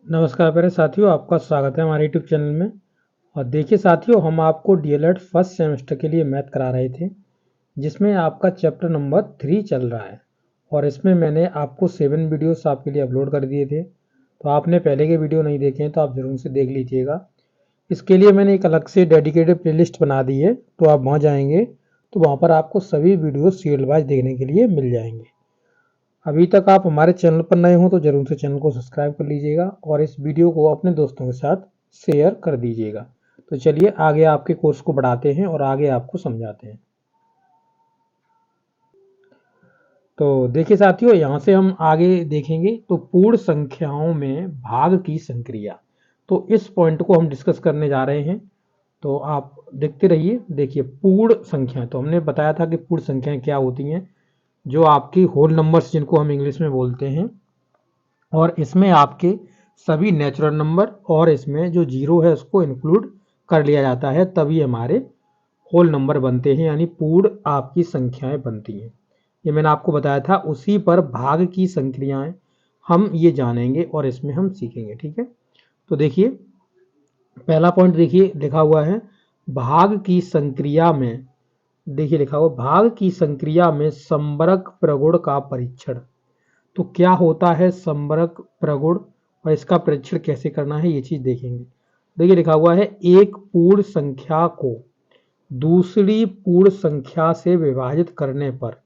नमस्कार प्यारे साथियों, आपका स्वागत है हमारे यूट्यूब चैनल में। और देखिए साथियों, हम आपको डीएलएड फर्स्ट सेमेस्टर के लिए मैथ करा रहे थे, जिसमें आपका चैप्टर नंबर 3 चल रहा है। और इसमें मैंने आपको 7 वीडियोस आपके लिए अपलोड कर दिए थे। तो आपने पहले के वीडियो नहीं देखे हैं तो आप ज़रूर से देख लीजिएगा। इसके लिए मैंने एक अलग से डेडिकेटेड प्लेलिस्ट बना दी है, तो आप वहाँ जाएंगे तो वहाँ पर आपको सभी वीडियो सीरियल वाइज देखने के लिए मिल जाएंगे। अभी तक आप हमारे चैनल पर नए हो तो जरूर से चैनल को सब्सक्राइब कर लीजिएगा और इस वीडियो को अपने दोस्तों के साथ शेयर कर दीजिएगा। तो चलिए आगे आपके कोर्स को बढ़ाते हैं और आगे आपको समझाते हैं। तो देखिए साथियों, यहाँ से हम आगे देखेंगे तो पूर्ण संख्याओं में भाग की संक्रिया। तो इस पॉइंट को हम डिस्कस करने जा रहे हैं, तो आप देखते रहिए। देखिए, पूर्ण संख्या, तो हमने बताया था कि पूर्ण संख्याएं क्या होती हैं, जो आपकी होल नंबर्स जिनको हम इंग्लिश में बोलते हैं। और इसमें आपके सभी नेचुरल नंबर और इसमें जो जीरो है उसको इंक्लूड कर लिया जाता है, तभी हमारे होल नंबर बनते हैं, यानी पूर्ण आपकी संख्याएं बनती हैं। ये मैंने आपको बताया था। उसी पर भाग की संक्रियाएं हम ये जानेंगे और इसमें हम सीखेंगे, ठीक है। तो देखिए, पहला पॉइंट देखिए लिखा हुआ है भाग की संक्रिया में। देखिए लिखा हुआ भाग की संक्रिया में संबरक प्रगुण का परीक्षण। तो क्या होता है संबरक प्रगुण और इसका परीक्षण कैसे करना है, ये चीज देखेंगे। देखिए लिखा हुआ है एक पूर्ण संख्या को दूसरी पूर्ण संख्या से विभाजित करने पर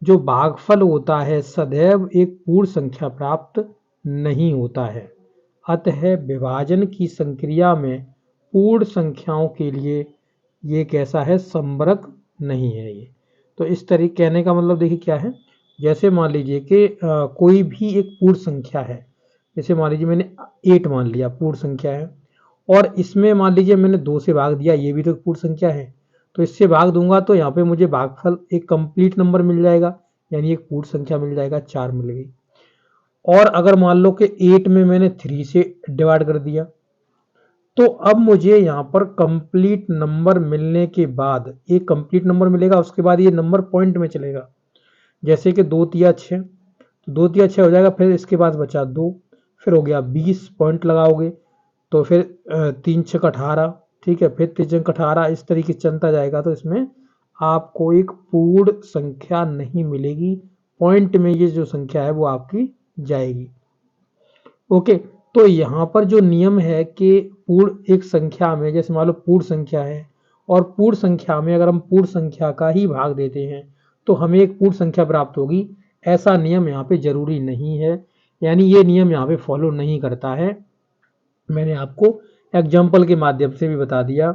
जो भागफल होता है सदैव एक पूर्ण संख्या प्राप्त नहीं होता है। अतः विभाजन की संक्रिया में पूर्ण संख्याओं के लिए ये कैसा है, संबरक नहीं है ये। तो इस तरीके कहने का मतलब देखिए क्या है, जैसे मान लीजिए कि कोई भी एक पूर्ण संख्या है। जैसे मान लीजिए मैंने 8 मान लिया पूर्ण संख्या है, और इसमें मान लीजिए मैंने 2 से भाग दिया, ये भी तो पूर्ण संख्या है। तो इससे भाग दूंगा तो यहाँ पे मुझे भागफल एक कंप्लीट नंबर मिल जाएगा, यानी एक पूर्ण संख्या मिल जाएगा, 4 मिल गई। और अगर मान लो कि 8 में मैंने 3 से डिवाइड कर दिया, तो अब मुझे यहाँ पर कंप्लीट नंबर मिलने के बाद एक कंप्लीट नंबर मिलेगा, उसके बाद ये नंबर पॉइंट में चलेगा। जैसे कि 2 तिया 6, तो 2 तिया 6 हो जाएगा, फिर इसके बाद बचा 2, फिर हो गया 20 पॉइंट लगाओगे तो फिर 3 छक 18, ठीक है, फिर 3 छक 18, इस तरीके से चलता जाएगा। तो इसमें आपको एक पूर्ण संख्या नहीं मिलेगी, पॉइंट में ये जो संख्या है वो आपकी जाएगी। ओके, तो यहाँ पर जो नियम है कि पूर्ण एक संख्या में, जैसे मान लो पूर्ण संख्या है और पूर्ण संख्या में अगर हम पूर्ण संख्या का ही भाग देते हैं तो हमें एक पूर्ण संख्या प्राप्त होगी, ऐसा नियम यहाँ पे जरूरी नहीं है। यानी ये नियम यहाँ पे फॉलो नहीं करता है। मैंने आपको एग्जाम्पल के माध्यम से भी बता दिया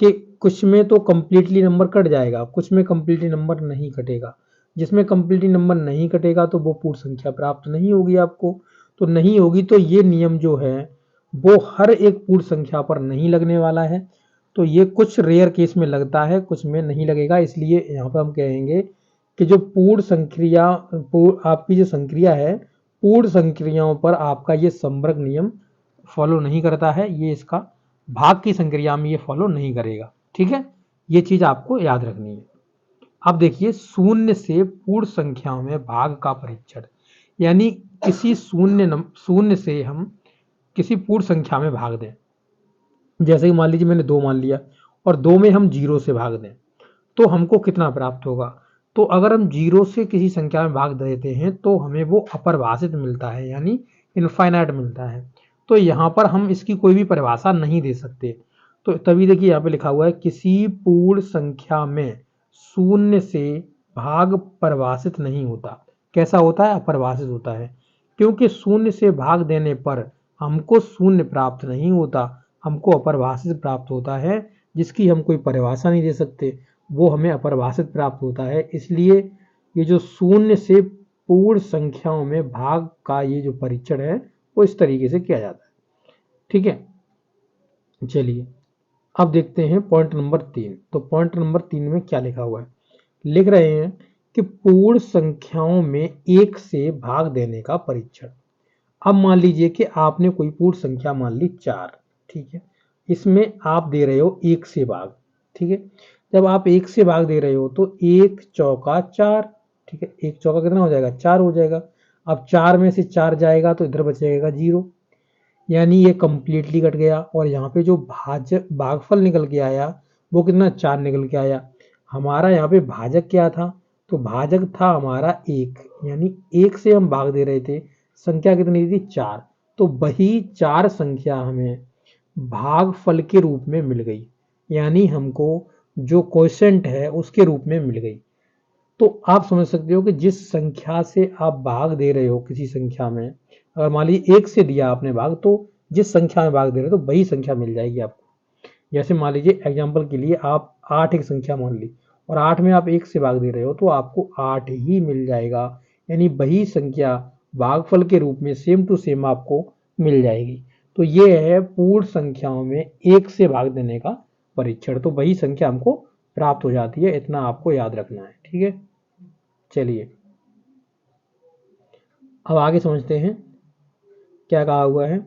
कि कुछ में तो कंप्लीटली नंबर कट जाएगा, कुछ में कंप्लीटली नंबर नहीं कटेगा। जिसमें कंप्लीटली नंबर नहीं कटेगा तो वो पूर्ण संख्या प्राप्त नहीं होगी आपको। तो नहीं होगी, तो ये नियम जो है वो हर एक पूर्ण संख्या पर नहीं लगने वाला है। तो ये कुछ रेयर केस में लगता है, कुछ में नहीं लगेगा। इसलिए यहाँ पर हम कहेंगे कि जो पूर्ण संक्रिया, आपकी जो संक्रिया है, पूर्ण संक्रियाओं पर आपका ये संवर्ग नियम फॉलो नहीं करता है, ये इसका भाग की संक्रिया में ये फॉलो नहीं करेगा, ठीक है। ये चीज आपको याद रखनी है। अब देखिए, शून्य से पूर्ण संख्याओं में भाग का परीक्षण, यानी किसी शून्य से हम किसी पूर्ण संख्या में भाग दें। जैसे कि मान लीजिए मैंने 2 मान लिया और 2 में हम 0 से भाग दें तो हमको कितना प्राप्त होगा। तो अगर हम 0 से किसी संख्या में भाग देते हैं तो हमें वो अपरिभाषित मिलता है, यानी इनफाइनाइट मिलता है। तो यहाँ पर हम इसकी कोई भी परिभाषा नहीं दे सकते। तो तभी देखिए यहाँ पे लिखा हुआ है किसी पूर्ण संख्या में शून्य से भाग परिभाषित नहीं होता। कैसा होता है, अपरिभाषित होता है। क्योंकि शून्य से भाग देने पर हमको शून्य प्राप्त नहीं होता, हमको अपरिभाषित प्राप्त होता है, जिसकी हम कोई परिभाषा नहीं दे सकते, वो हमें अपरिभाषित प्राप्त होता है। इसलिए ये जो शून्य से पूर्ण संख्याओं में भाग का ये जो परीक्षण है वो इस तरीके से किया जाता है, ठीक है। चलिए अब देखते हैं पॉइंट नंबर 3। तो पॉइंट नंबर 3 में क्या लिखा हुआ है, लिख रहे हैं कि पूर्ण संख्याओं में एक से भाग देने का परीक्षण। अब मान लीजिए कि आपने कोई पूर्ण संख्या मान ली 4, ठीक है। इसमें आप दे रहे हो 1 से भाग, ठीक है। जब आप 1 से भाग दे रहे हो तो 1 चौका 4, ठीक है। 1 चौका कितना हो जाएगा, 4 हो जाएगा। अब 4 में से 4 जाएगा तो इधर बचेगा 0। यानी ये कंप्लीटली कट गया। और यहाँ पे जो भागफल निकल के आया वो कितना, 4 निकल के आया। हमारा यहाँ पे भाजक क्या था, तो भाजक था हमारा 1, यानी 1 से हम भाग दे रहे थे। संख्या कितनी थी, 4। तो वही 4 संख्या हमें भागफल के रूप में मिल गई, यानी हमको जो क्वोशेंट है उसके रूप में मिल गई। तो आप समझ सकते हो कि जिस संख्या से आप भाग दे रहे हो किसी संख्या में, अगर मान लीजिए 1 से दिया आपने भाग, तो जिस संख्या में भाग दे रहे हो तो वही संख्या मिल जाएगी आपको। जैसे मान लीजिए एग्जाम्पल के लिए आप 8 एक संख्या मान ली, और 8 में आप 1 से भाग दे रहे हो तो आपको 8 ही मिल जाएगा, यानी वही संख्या भागफल के रूप में सेम टू सेम आपको मिल जाएगी। तो ये है पूर्ण संख्याओं में 1 से भाग देने का परीक्षण। तो वही संख्या हमको प्राप्त हो जाती है, इतना आपको याद रखना है, ठीक है। चलिए अब आगे समझते हैं क्या कहा हुआ है।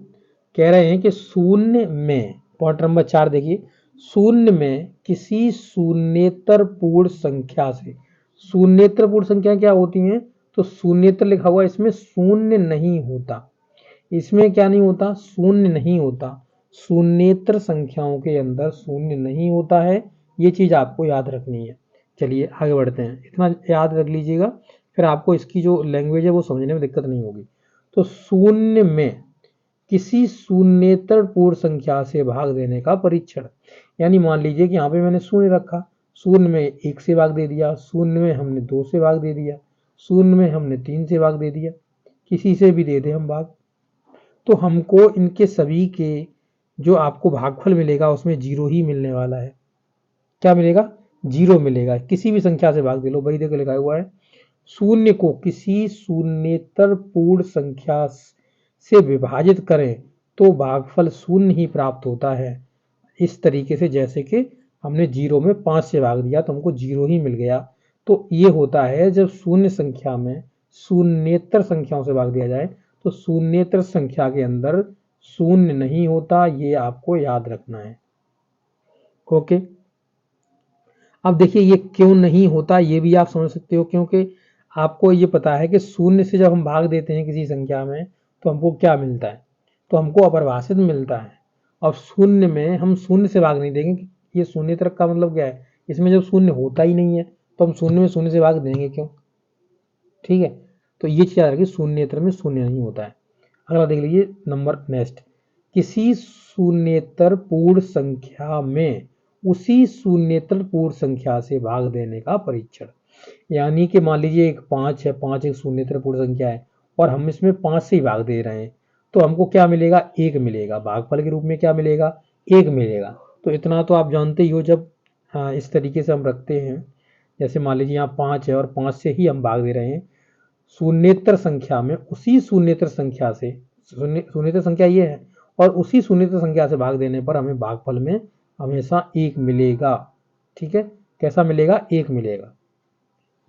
कह रहे हैं कि शून्य में, पॉइंट नंबर 4 देखिए, शून्य में किसी शून्येतर पूर्ण संख्या से, शून्येतर पूर्ण संख्या क्या होती हैं, तो शून्येतर लिखा हुआ, इसमें शून्य नहीं होता, इसमें क्या नहीं होता, शून्य नहीं होता। शून्येतर संख्याओं के अंदर शून्य नहीं होता है, ये चीज आपको याद रखनी है। चलिए आगे बढ़ते हैं, इतना याद रख लीजिएगा, फिर आपको इसकी जो लैंग्वेज है वो समझने में दिक्कत नहीं होगी। तो शून्य में किसी शून्येतर पूर्ण संख्या से भाग देने का परीक्षण, यानी मान लीजिए कि यहाँ पे मैंने शून्य रखा, शून्य में 1 से भाग दे दिया, शून्य में हमने 2 से भाग दे दिया, शून्य में हमने 3 से भाग दे दिया, किसी से भी दे दे हम भाग, तो हमको इनके सभी के जो आपको भागफल मिलेगा उसमें 0 ही मिलने वाला है। क्या मिलेगा, 0 मिलेगा। किसी भी संख्या से भाग दे लो, वही देखो लिखा हुआ है, शून्य को किसी शून्येतर पूर्ण संख्या से विभाजित करें तो भागफल शून्य ही प्राप्त होता है। इस तरीके से जैसे कि हमने 0 में 5 से भाग दिया तो हमको 0 ही मिल गया। तो ये होता है जब शून्य संख्या में शून्येतर संख्याओं से भाग दिया जाए तो शून्येतर संख्या के अंदर शून्य नहीं होता, ये आपको याद रखना है। ओके, अब देखिए ये क्यों नहीं होता ये भी आप समझ सकते हो, क्योंकि आपको ये पता है कि शून्य से जब हम भाग देते हैं किसी संख्या में तो हमको क्या मिलता है, तो हमको अपरिभाषित मिलता है। अब शून्य में हम शून्य से भाग नहीं देंगे, ये शून्य तक का मतलब क्या है, इसमें जब शून्य होता ही नहीं है तो हम शून्य में शून्य से भाग देंगे क्यों, ठीक है। तो ये चीज याद रखिए, शून्येतर में शून्य नहीं होता है। अगला देख लीजिए नंबर नेक्स्ट, किसी शून्येतर पूर्ण संख्या में उसी शून्येतर पूर्ण संख्या से भाग देने का परीक्षण, यानी कि मान लीजिए एक 5 है, 5 एक शून्येतर पूर्ण संख्या है और हम इसमें 5 से ही भाग दे रहे हैं, तो हमको क्या मिलेगा, 1 मिलेगा, भागफल के रूप में क्या मिलेगा, 1 मिलेगा। तो इतना तो आप जानते ही हो, जब इस तरीके से हम रखते हैं, जैसे मान लीजिए यहाँ 5 है और 5 से ही हम भाग दे रहे हैं शून्येतर संख्या में, उसी शून्येतर संख्या से, शून्येतर संख्या ये है और उसी शून्येतर संख्या से भाग देने पर हमें भागफल में हमेशा 1 मिलेगा, ठीक है। कैसा मिलेगा, 1 मिलेगा,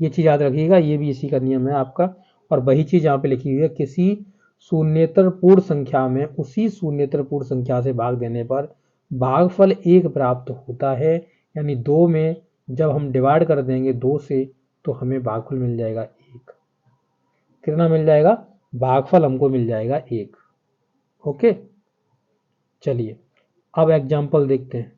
ये चीज याद रखिएगा, ये भी इसी का नियम है आपका। और वही चीज यहाँ पे लिखी हुई है, किसी शून्येतर पूर्ण संख्या में उसी शून्येतर पूर्ण संख्या से भाग देने पर भागफल 1 प्राप्त होता है, यानी 2 में जब हम डिवाइड कर देंगे 2 से तो हमें भागफल मिल जाएगा 1। कितना मिल जाएगा, भागफल हमको मिल जाएगा 1। ओके, चलिए अब एग्जाम्पल देखते हैं।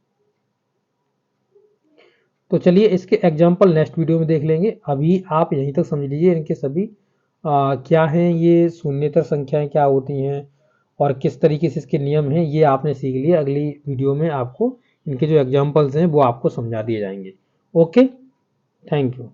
तो चलिए इसके एग्जाम्पल नेक्स्ट वीडियो में देख लेंगे, अभी आप यहीं तक समझ लीजिए इनके सभी क्या हैं, ये शून्येतर संख्याएं क्या होती हैं और किस तरीके से इसके नियम हैं, ये आपने सीख लिया। अगली वीडियो में आपको इनके जो एग्जाम्पल्स हैं वो आपको समझा दिए जाएंगे। Okay, thank you.